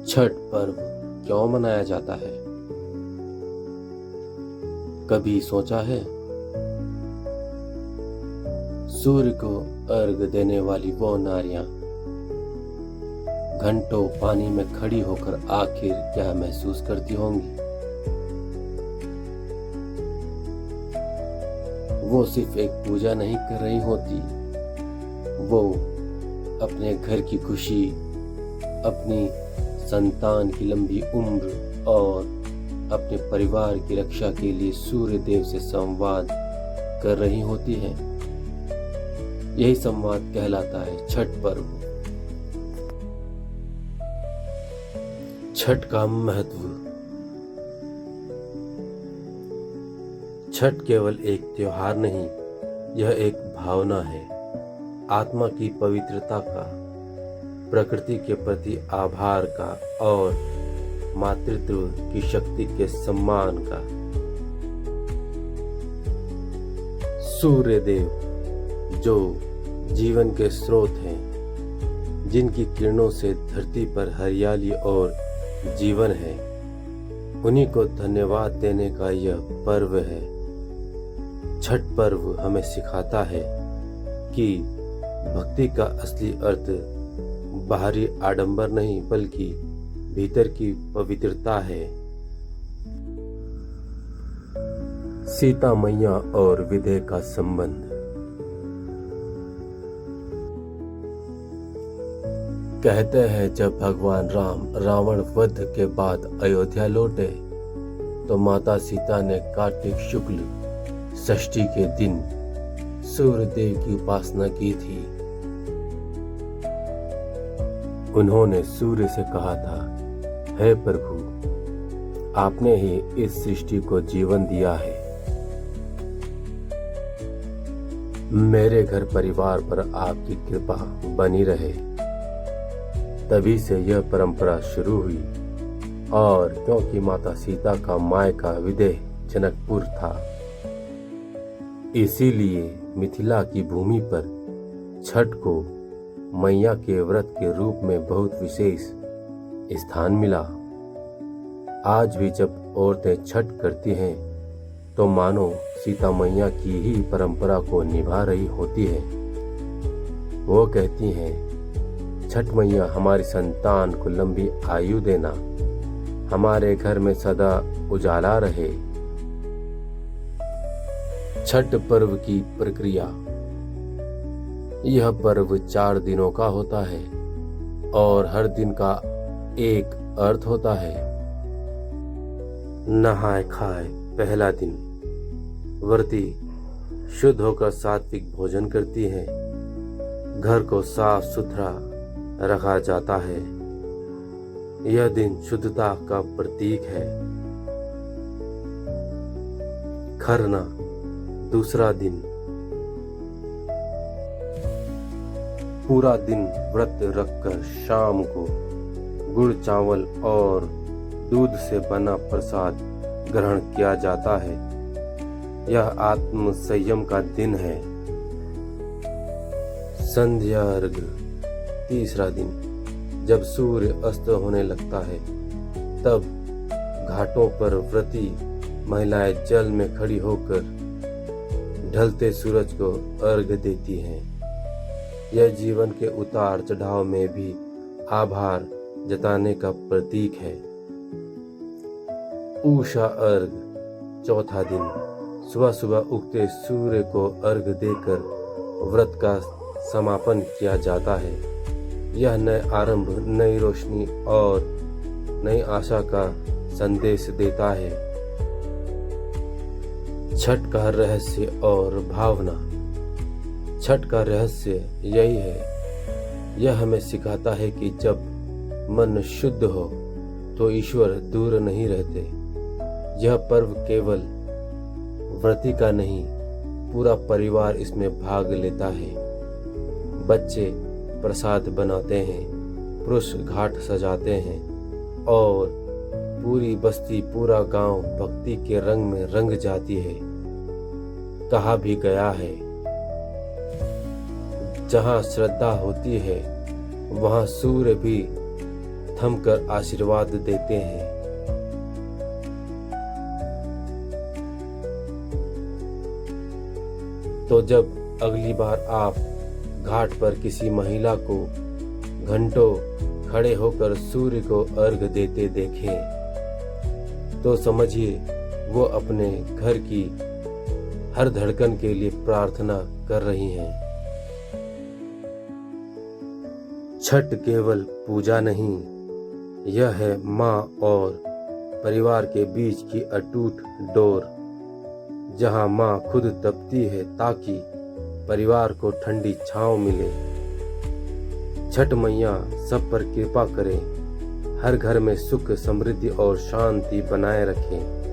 छठ पर्व क्यों मनाया जाता है? कभी सोचा है? सूर्य को अर्घ देने वाली वो नारियां घंटों पानी में खड़ी होकर आखिर क्या महसूस करती होंगी? वो सिर्फ एक पूजा नहीं कर रही होती, वो अपने घर की खुशी, अपनी संतान की लंबी उम्र और अपने परिवार की रक्षा के लिए सूर्य देव से संवाद कर रही होती हैं। यही संवाद कहलाता है छठ पर्व। छठ का महत्व। छठ केवल एक त्योहार नहीं, यह एक भावना है, आत्मा की पवित्रता का, प्रकृति के प्रति आभार का और मातृत्व की शक्ति के सम्मान का। सूर्य देव जो जीवन के स्रोत हैं, जिनकी किरणों से धरती पर हरियाली और जीवन है, उन्हीं को धन्यवाद देने का यह पर्व है। छठ पर्व हमें सिखाता है कि भक्ति का असली अर्थ बाहरी आडंबर नहीं बल्कि भीतर की पवित्रता है। सीता मैया और विदेह का संबंध। कहते हैं जब भगवान राम रावण वध के बाद अयोध्या लौटे तो माता सीता ने कार्तिक शुक्ल षष्ठी के दिन सूर्य देव की उपासना की थी। उन्होंने सूर्य से कहा था, हे प्रभु, आपने ही इस सृष्टि को जीवन दिया है, मेरे घर परिवार पर आपकी कृपा बनी रहे। तभी से यह परंपरा शुरू हुई और क्योंकि माता सीता का मायका विदेह जनकपुर था, इसीलिए मिथिला की भूमि पर छठ को मैया के व्रत के रूप में बहुत विशेष स्थान मिला। आज भी जब औरतें छठ करती हैं तो मानो सीता मैया की ही परंपरा को निभा रही होती है। वो कहती हैं, छठ मैया हमारी संतान को लंबी आयु देना, हमारे घर में सदा उजाला रहे। छठ पर्व की प्रक्रिया। यह पर्व 4 दिनों का होता है और हर दिन का एक अर्थ होता है। नहाए खाए पहला दिन। व्रती शुद्ध होकर सात्विक भोजन करती हैं। घर को साफ सुथरा रखा जाता है। यह दिन शुद्धता का प्रतीक है। खरना दूसरा दिन। पूरा दिन व्रत रखकर शाम को गुड़ चावल और दूध से बना प्रसाद ग्रहण किया जाता है। यह आत्म संयम का दिन है। संध्या अर्घ तीसरा दिन। जब सूर्य अस्त होने लगता है तब घाटों पर व्रती महिलाएं जल में खड़ी होकर ढलते सूरज को अर्घ देती हैं। यह जीवन के उतार चढ़ाव में भी आभार जताने का प्रतीक है। उषा अर्घ चौथा दिन। सुबह सुबह उगते सूर्य को अर्घ देकर व्रत का समापन किया जाता है। यह नए आरंभ, नई रोशनी और नई आशा का संदेश देता है। छठ का रहस्य और भावना। छठ का रहस्य यही है, यह हमें सिखाता है कि जब मन शुद्ध हो तो ईश्वर दूर नहीं रहते। यह पर्व केवल व्रती का नहीं, पूरा परिवार इसमें भाग लेता है। बच्चे प्रसाद बनाते हैं, पुरुष घाट सजाते हैं और पूरी बस्ती, पूरा गांव भक्ति के रंग में रंग जाती है। कहा भी गया है, जहां श्रद्धा होती है वहां सूर्य भी थम कर आशीर्वाद देते हैं। तो जब अगली बार आप घाट पर किसी महिला को घंटों खड़े होकर सूर्य को अर्घ देते देखें तो समझिए वो अपने घर की हर धड़कन के लिए प्रार्थना कर रही हैं। छठ केवल पूजा नहीं, यह है माँ और परिवार के बीच की अटूट डोर, जहाँ माँ खुद तपती है ताकि परिवार को ठंडी छांव मिले। छठ मैया सब पर कृपा करे, हर घर में सुख समृद्धि और शांति बनाए रखें।